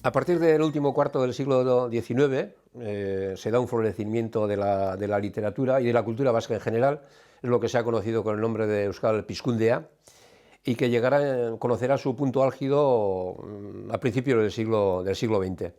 A partir del último cuarto del siglo XIX se da un florecimiento de la literatura y de la cultura vasca en general, es lo que se ha conocido con el nombre de Euskal Pizkundea, y que conocerá su punto álgido a principios del siglo XX.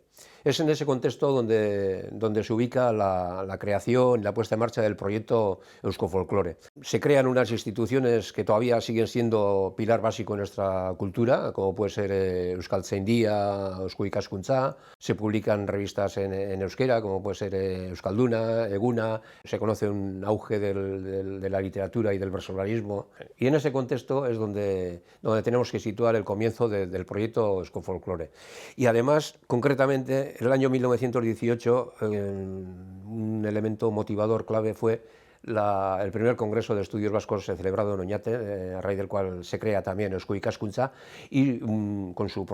Es en ese contexto donde se ubica la creación y la puesta en marcha del proyecto Euskofolklore. Se crean unas instituciones que todavía siguen siendo pilar básico en nuestra cultura, como puede ser Euskaltzaindia, Eusko Ikaskuntza. Se publican revistas en euskera, como puede ser Euskalduna, Eguna. Se conoce un auge de la literatura y del versolarismo. Y en ese contexto es donde tenemos que situar el comienzo del proyecto Euskofolklore. Y además, concretamente, en el año 1918, un elemento motivador clave fue el primer Congreso de Estudios Vascos celebrado en Oñate, a raíz del cual se crea también Eusko Ikaskuntza, y con su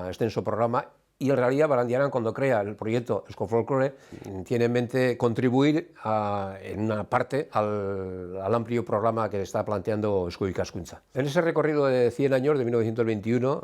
extenso programa. Y en realidad Barandiaran, cuando crea el proyecto Euskofolklore, tiene en mente contribuir en una parte al amplio programa que está planteando Eusko Ikaskuntza. En ese recorrido de 100 años, de 1921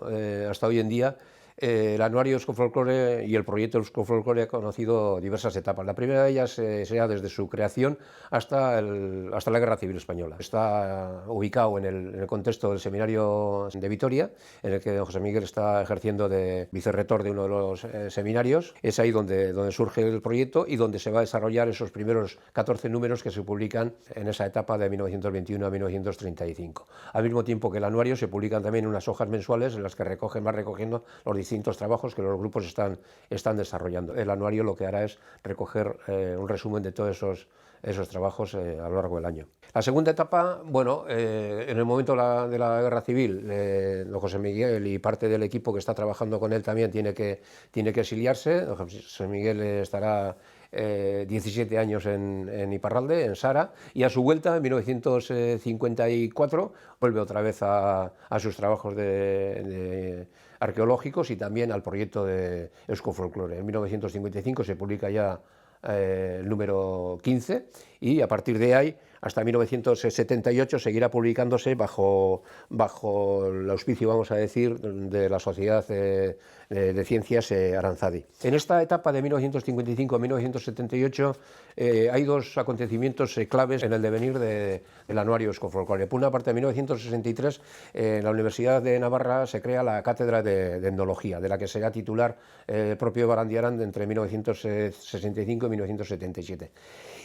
hasta hoy en día, el anuario Euskofolklore y el proyecto Euskofolklore ha conocido diversas etapas. La primera de ellas será desde su creación hasta la Guerra Civil Española. Está ubicado en el contexto del seminario de Vitoria, en el que don José Miguel está ejerciendo de vicerrector de uno de los seminarios. Es ahí donde surge el proyecto y donde se va a desarrollar esos primeros 14 números que se publican en esa etapa de 1921 a 1935. Al mismo tiempo que el anuario, se publican también unas hojas mensuales en las que van recogiendo los distintos trabajos que los grupos están desarrollando. El anuario lo que hará es recoger un resumen de todos esos trabajos a lo largo del año. La segunda etapa, bueno, en el momento de la Guerra Civil, don José Miguel y parte del equipo que está trabajando con él también tiene que exiliarse. Don José Miguel estará 17 años en Iparralde, en Sara, y a su vuelta, en 1954, vuelve otra vez a sus trabajos arqueológicos y también al proyecto de Euskofolklore. En 1955 se publica ya el número 15 y a partir de ahí hasta 1978 seguirá publicándose bajo el auspicio, vamos a decir, de la Sociedad de Ciencias Aranzadi. En esta etapa de 1955 a 1978 hay dos acontecimientos claves en el devenir del anuario Euskofolklore. Por una parte, en 1963 en la Universidad de Navarra se crea la Cátedra de Etnología, de la que será titular el propio Barandiaran entre 1965 y 1977.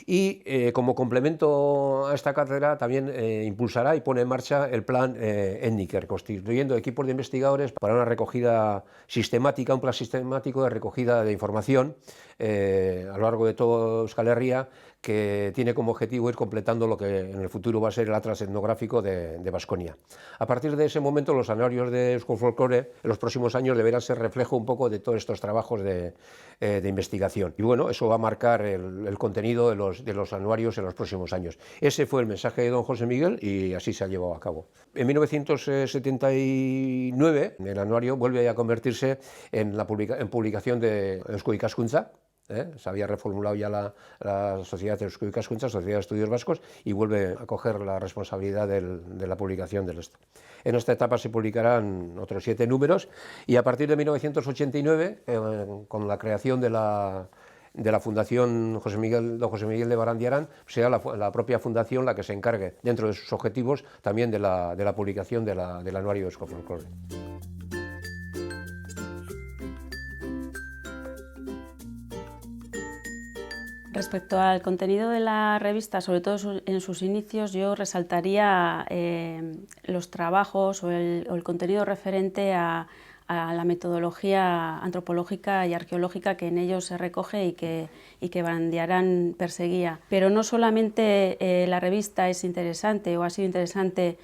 Y como complemento a esta cátedra también impulsará y pone en marcha el plan Etniker, constituyendo equipos de investigadores para una recogida sistemática, un plan sistemático de recogida de información a lo largo de todo Euskal Herria, que tiene como objetivo ir completando lo que en el futuro va a ser el atlas etnográfico de Baskonia. A partir de ese momento, los anuarios de Euskofolklore en los próximos años deberán ser reflejo un poco de todos estos trabajos de investigación. Y bueno, eso va a marcar el contenido de los anuarios en los próximos años. Ese fue el mensaje de don José Miguel y así se ha llevado a cabo. En 1979, el anuario vuelve a convertirse en publicación de Eusko Ikaskuntza. Se había reformulado ya la Sociedad de Eusko Ikaskuntza, Sociedad de Estudios Vascos, y vuelve a coger la responsabilidad de la publicación del esto. En esta etapa se publicarán otros 7 números y a partir de 1989, con la creación de la Fundación don José Miguel de Barandiaran, será la propia fundación la que se encargue, dentro de sus objetivos, también de la publicación del anuario Euskofolklore. Respecto al contenido de la revista, sobre todo en sus inicios, yo resaltaría los trabajos o el contenido referente a la metodología antropológica y arqueológica que en ellos se recoge y que Barandiaran perseguía. Pero no solamente la revista es interesante o ha sido interesante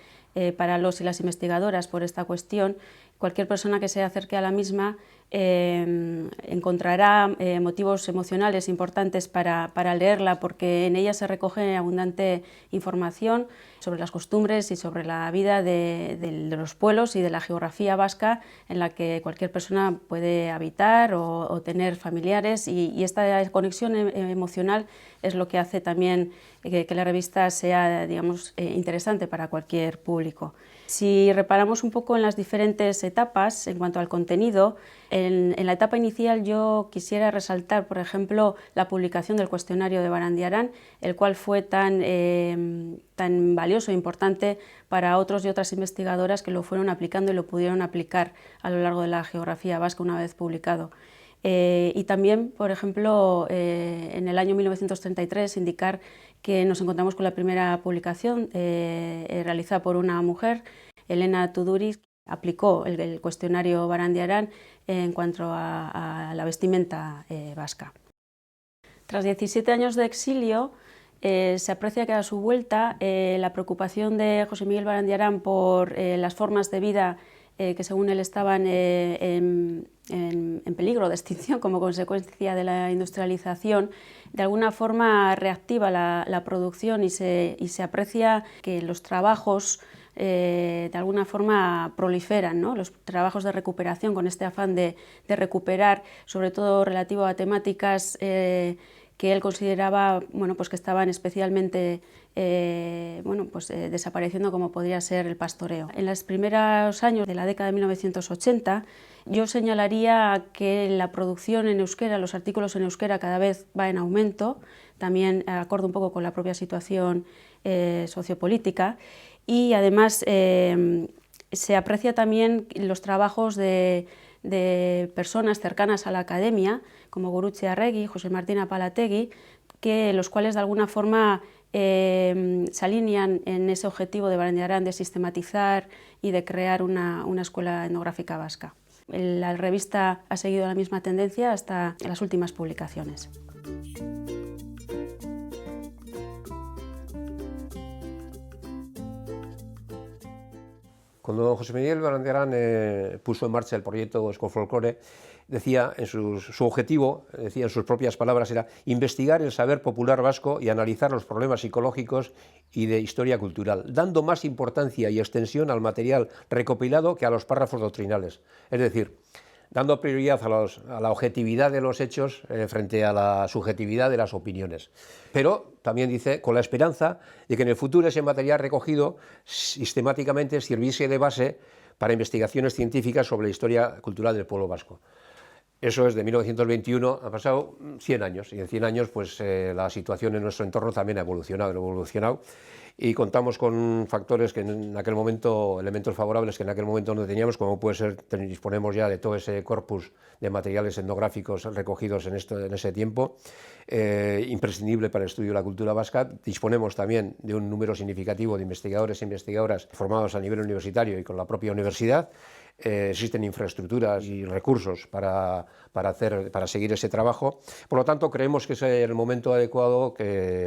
para los y las investigadoras por esta cuestión, cualquier persona que se acerque a la misma encontrará motivos emocionales importantes para leerla, porque en ella se recoge abundante información sobre las costumbres y sobre la vida de los pueblos y de la geografía vasca en la que cualquier persona puede habitar o tener familiares, y esta conexión emocional es lo que hace también que la revista sea, digamos, interesante para cualquier público. Si reparamos un poco en las diferentes etapas en cuanto al contenido, en la etapa inicial yo quisiera resaltar, por ejemplo, la publicación del cuestionario de Barandiarán, el cual fue tan valioso e importante para otros y otras investigadoras que lo fueron aplicando y lo pudieron aplicar a lo largo de la geografía vasca una vez publicado. Y también, por ejemplo, en el año 1933 indicar que nos encontramos con la primera publicación realizada por una mujer, Elena Tuduriz, que aplicó el cuestionario Barandiarán en cuanto a la vestimenta vasca. Tras 17 años de exilio, se aprecia que a su vuelta la preocupación de José Miguel Barandiarán por las formas de vida que según él estaban en peligro de extinción como consecuencia de la industrialización, de alguna forma reactiva la producción y se aprecia que los trabajos de alguna forma proliferan, ¿no? Los trabajos de recuperación con este afán de recuperar, sobre todo relativo a temáticas que él consideraba pues que estaban especialmente desapareciendo, como podría ser el pastoreo. En los primeros años de la década de 1980 yo señalaría que la producción en euskera, los artículos en euskera cada vez va en aumento, también acorde un poco con la propia situación sociopolítica, y además se aprecia también los trabajos de personas cercanas a la academia, como Gurutze Arregi, José Martín Apalategui, los cuales de alguna forma se alinean en ese objetivo de Barandiarán de sistematizar y de crear una escuela etnográfica vasca. La revista ha seguido la misma tendencia hasta las últimas publicaciones. Cuando José Miguel Barandiarán puso en marcha el proyecto Euskofolklore, decía su objetivo, decía en sus propias palabras, era investigar el saber popular vasco y analizar los problemas psicológicos y de historia cultural, dando más importancia y extensión al material recopilado que a los párrafos doctrinales. Es decir, dando prioridad a la objetividad de los hechos frente a la subjetividad de las opiniones. Pero también dice, con la esperanza de que en el futuro ese material recogido sistemáticamente sirviese de base para investigaciones científicas sobre la historia cultural del pueblo vasco. Eso es de 1921, han pasado 100 años, y en 100 años pues, la situación en nuestro entorno también ha evolucionado, y contamos con factores que en aquel momento, elementos favorables que en aquel momento no teníamos, como puede ser, disponemos ya de todo ese corpus de materiales etnográficos recogidos en ese tiempo, imprescindible para el estudio de la cultura vasca. Disponemos también de un número significativo de investigadores e investigadoras formados a nivel universitario y con la propia universidad. Existen infraestructuras y recursos para seguir ese trabajo. Por lo tanto, creemos que es el momento adecuado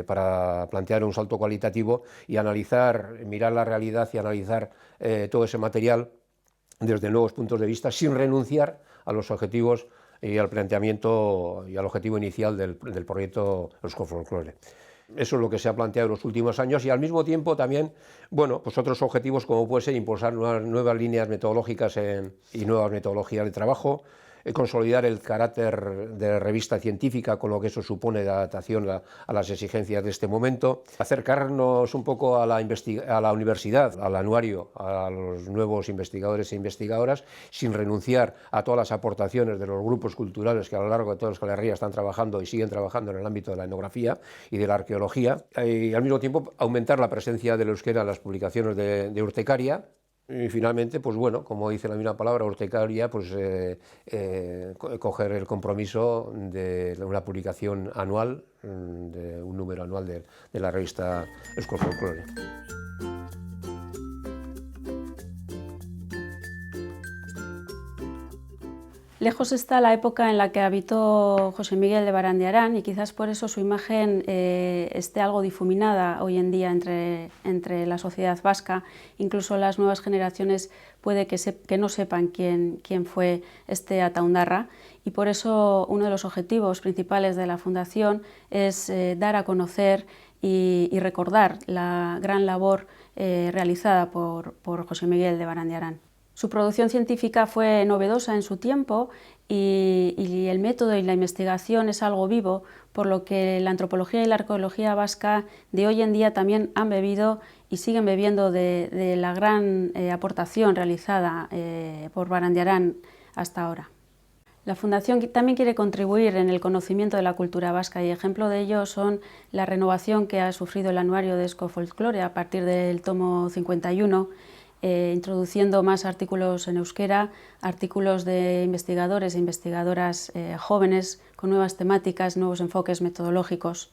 para plantear un salto cualitativo y mirar la realidad y analizar todo ese material desde nuevos puntos de vista, sin renunciar a los objetivos y al planteamiento y al objetivo inicial del proyecto Euskofolklore. Eso es lo que se ha planteado en los últimos años, y al mismo tiempo también, pues otros objetivos como puede ser impulsar nuevas líneas metodológicas y nuevas metodologías de trabajo, consolidar el carácter de revista científica, con lo que eso supone de adaptación a las exigencias de este momento, acercarnos un poco a la universidad, al anuario, a los nuevos investigadores e investigadoras, sin renunciar a todas las aportaciones de los grupos culturales que a lo largo de toda Euskal Herria están trabajando y siguen trabajando en el ámbito de la etnografía y de la arqueología, y al mismo tiempo aumentar la presencia del euskera en las publicaciones de Urtekaria. Y finalmente, pues bueno, como dice la misma palabra, Urtekaria, pues coger el compromiso de una publicación anual, de un número anual de la revista Euskofolklore. Lejos está la época en la que habitó José Miguel de Barandiarán, y quizás por eso su imagen esté algo difuminada hoy en día entre la sociedad vasca. Incluso las nuevas generaciones puede que no sepan quién fue este ataundarra, y por eso uno de los objetivos principales de la Fundación es dar a conocer y recordar la gran labor realizada por José Miguel de Barandiarán. Su producción científica fue novedosa en su tiempo y el método y la investigación es algo vivo, por lo que la antropología y la arqueología vasca de hoy en día también han bebido y siguen bebiendo de la gran aportación realizada por Barandiarán hasta ahora. La Fundación también quiere contribuir en el conocimiento de la cultura vasca y ejemplo de ello son la renovación que ha sufrido el anuario de Eusko Folklore a partir del tomo 51, introduciendo más artículos en euskera, artículos de investigadores e investigadoras jóvenes con nuevas temáticas, nuevos enfoques metodológicos.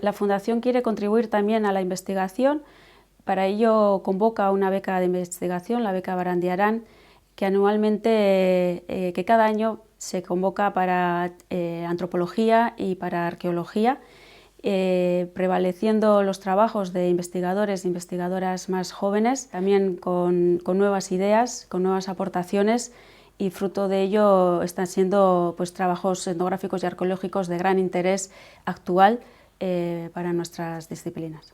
La Fundación quiere contribuir también a la investigación, para ello convoca una beca de investigación, la beca Barandiarán, que anualmente, que cada año se convoca para antropología y para arqueología, prevaleciendo los trabajos de investigadores e investigadoras más jóvenes, también con nuevas ideas, con nuevas aportaciones, y fruto de ello están siendo pues, trabajos etnográficos y arqueológicos de gran interés actual para nuestras disciplinas.